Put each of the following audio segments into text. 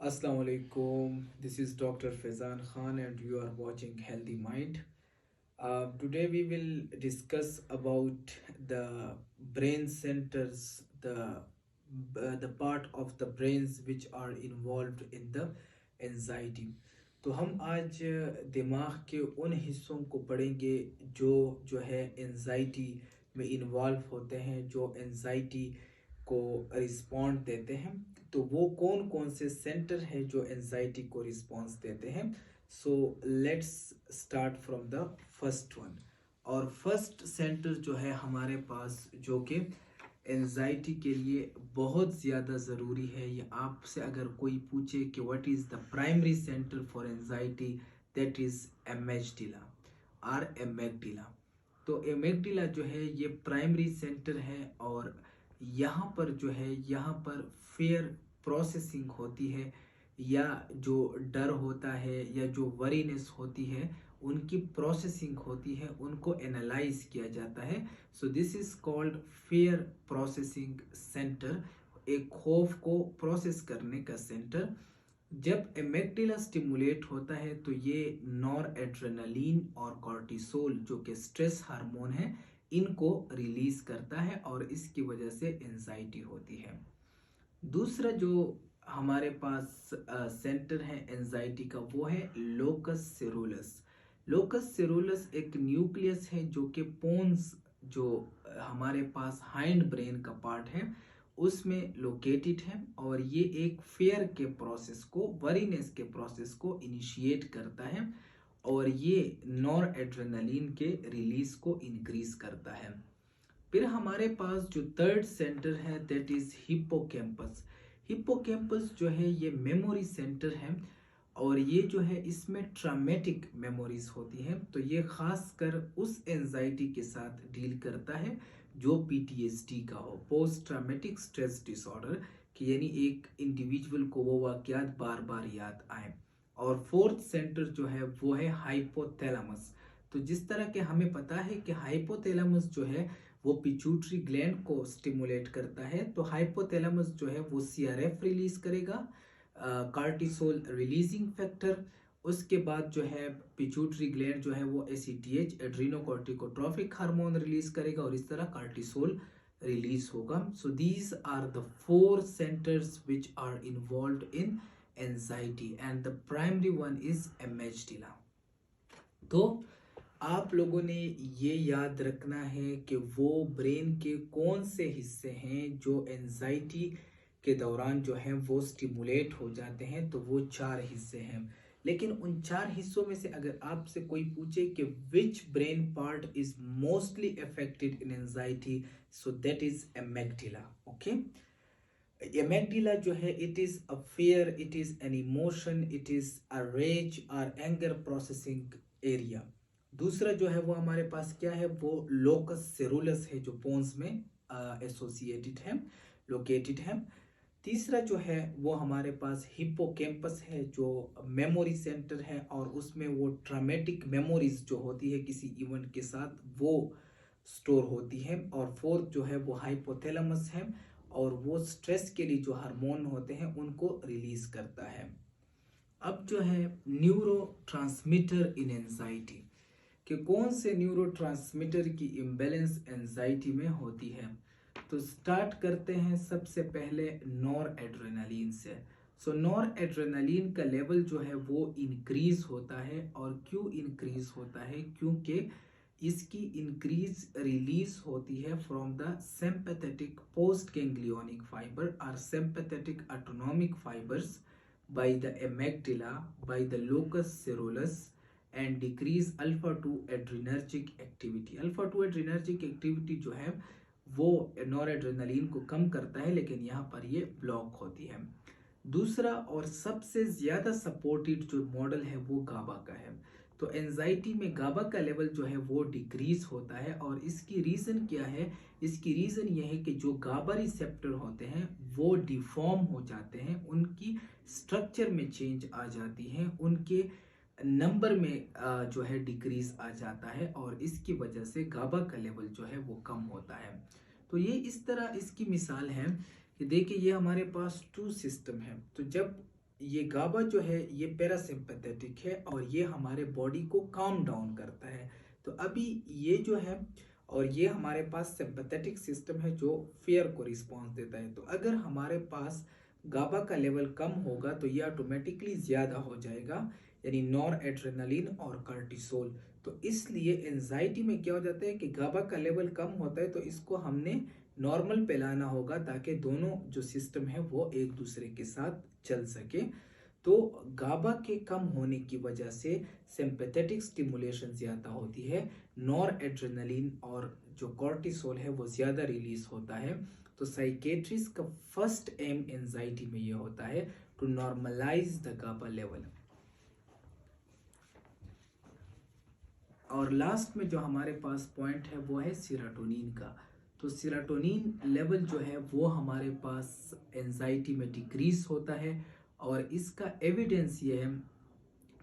Assalamu alaikum. This is Dr. Faizan Khan and you are watching Healthy Mind. Today we will discuss about the brain centers, the part of the brains which are involved in the anxiety. तो हम आज दिमाग के उन हिस्सों को पढ़ेंगे जो जो है एंजाइटी में इन्वॉल्व होते हैं, जो एंजाइटी को रिस्पॉन्ड देते हैं। तो वो कौन कौन से सेंटर हैं जो एंजाइटी को रिस्पॉन्स देते हैं। So let's start from the first one. और फर्स्ट सेंटर जो है हमारे पास, जो कि एंजाइटी के लिए बहुत ज़्यादा ज़रूरी है। ये आपसे अगर कोई पूछे कि what is the primary centre for anxiety, that is amygdala और एमेग्डाला। तो एमेग्डाला जो है ये प्राइमरी सेंटर है और यहाँ पर जो है, यहाँ पर फेयर प्रोसेसिंग होती है, या जो डर होता है या जो वरीनेस होती है उनकी प्रोसेसिंग होती है, उनको एनालाइज किया जाता है। So this is called fair processing centre, एक खौफ को प्रोसेस करने का सेंटर। जब एमेग्डाला स्टिमुलेट होता है तो ये नॉर एड्रेनलिन और कॉर्टिसोल जो कि स्ट्रेस हार्मोन है इनको रिलीज करता है और इसकी वजह से एंजाइटी होती है। दूसरा जो हमारे पास सेंटर है एंजाइटी का, वो है लोकस सेरुलस। लोकस सेरुलस एक न्यूक्लियस है जो कि पोन्स, जो हमारे पास हाइंड ब्रेन का पार्ट है, उसमें लोकेटेड है और ये एक फेयर के प्रोसेस को, वरीनेस के प्रोसेस को इनिशिएट करता है और ये नॉर एड्रेनलिन के रिलीज को इंक्रीज करता है। फिर हमारे पास जो थर्ड सेंटर है दैट इज हिप्पोकैम्पस। हिप्पोकैम्पस जो है ये मेमोरी सेंटर है और ये जो है इसमें ट्रामेटिक मेमोरीज होती हैं। तो ये खासकर उस एंजाइटी के साथ डील करता है जो पीटीएसडी का हो, पोस्ट ट्रामेटिक स्ट्रेस डिसऑर्डर, कि यानी एक इंडिविजुअल को वो वाकयात बार बार याद आए। और फोर्थ सेंटर जो है वो है हाइपोथैलेमस। तो जिस तरह के हमें पता है कि हाइपोथैलेमस जो है वो पिट्यूटरी ग्लैंड को स्टिमुलेट करता है, तो हाइपोथैलेमस जो है वो सीआरएफ रिलीज करेगा, कार्टिसोल रिलीजिंग फैक्टर। उसके बाद जो है पिट्यूटरी ग्लैंड जो है वो एसीटीएच, एड्रीनोकॉर्टिकोट्रोफिक हार्मोन रिलीज करेगा और इस तरह कार्टिसोल रिलीज होगा। So these are the four centres which are involved in anxiety and the primary one is amygdala. तो आप लोगों ने ये याद रखना है कि वो ब्रेन के कौन से हिस्से हैं जो एंजाइटी के दौरान जो है वो स्टिमुलेट हो जाते हैं। तो वो चार हिस्से हैं, लेकिन उन चार हिस्सों में से अगर आपसे कोई पूछे कि which brain part is mostly affected in anxiety, so that is amygdala. Okay, amygdala जो है it is a fear, it is an emotion, it is a rage और एंगर प्रोसेसिंग एरिया। दूसरा जो है वो हमारे पास क्या है, वो लोकस सेरुलस है जो पोन्स में एसोसिएटेड है, लोकेटेड है। तीसरा जो है वो हमारे पास हिप्पोकैम्पस है जो मेमोरी सेंटर है और उसमें वो ट्रामेटिक मेमोरीज जो होती है किसी इवेंट के साथ वो स्टोर होती है। और फोर्थ जो है वो हाइपोथैलेमस है और वो स्ट्रेस के लिए जो हार्मोन होते हैं उनको रिलीज करता है। अब जो है न्यूरो ट्रांसमीटर इन एंजाइटी, कि कौन से न्यूरो ट्रांसमीटर की इम्बेलेंस एंजाइटी में होती है। तो स्टार्ट करते हैं सबसे पहले नॉर एड्रेनलिन से। सो नॉर एड्रेनलिन का लेवल जो है वो इंक्रीज होता है। और क्यों इंक्रीज होता है, क्योंकि इसकी इंक्रीज रिलीज होती है from the sympathetic post ganglionic fibre और sympathetic autonomic fibres by the amygdala, by the locus ceruleus and decrease alpha 2 adrenergic activity। alpha 2 adrenergic activity जो है वो नॉरएड्रेनलिन को कम करता है, लेकिन यहाँ पर ये ब्लॉक होती है। दूसरा और सबसे ज़्यादा सपोर्टेड जो मॉडल है वो गाबा का है। तो एंजाइटी में गाबा का लेवल जो है वो डिक्रीज होता है और इसकी रीज़न क्या है, इसकी रीज़न ये है कि जो गाबा रिसेप्टर होते हैं वो डिफॉर्म हो जाते हैं, उनकी स्ट्रक्चर में चेंज आ जाती है, उनके नंबर में जो है डिक्रीज आ जाता है और इसकी वजह से गाबा का लेवल जो है वो कम होता है। तो ये इस तरह इसकी मिसाल है कि देखिए ये हमारे पास टू सिस्टम है। तो जब ये गाबा जो है ये पैरासिम्पैथेटिक है और ये हमारे बॉडी को काम डाउन करता है। तो अभी ये जो है और ये हमारे पास सिंपैथेटिक सिस्टम है जो फियर को रिस्पॉन्स देता है। तो अगर हमारे पास गाबा का लेवल कम होगा तो ये ऑटोमेटिकली ज़्यादा हो जाएगा, यानी नॉर एड्रेनलिन और कार्टिसोल। तो इसलिए एंजाइटी में क्या हो जाता है कि गाबा का लेवल कम होता है, तो इसको हमने नॉर्मल पे लाना होगा ताकि दोनों जो सिस्टम है वो एक दूसरे के साथ चल सके। तो गाबा के कम होने की वजह से सिंपैथेटिक स्टिमुलेशन ज़्यादा होती है, नॉर एड्रेनलिन और जो कॉर्टिसोल है वो ज़्यादा रिलीज होता है। तो साइकेट्रिस्ट का फर्स्ट एम एंजाइटी में ये होता है to normalise the GABA level. और लास्ट में जो हमारे पास पॉइंट है वो है सीरोटोनिन का। तो सीरोटोनिन लेवल जो है वो हमारे पास एंजाइटी में डिक्रीज होता है और इसका एविडेंस ये है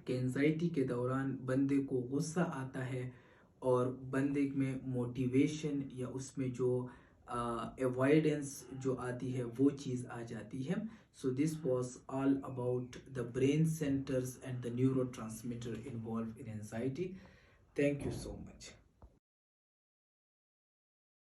कि एंजाइटी के दौरान बंदे को गुस्सा आता है और बंदे में मोटिवेशन या उसमें जो अवॉइडेंस जो आती है वो चीज़ आ जाती है। So this was all about the brain centres and the neuro transmitter involve in anxiety. Thank you so much.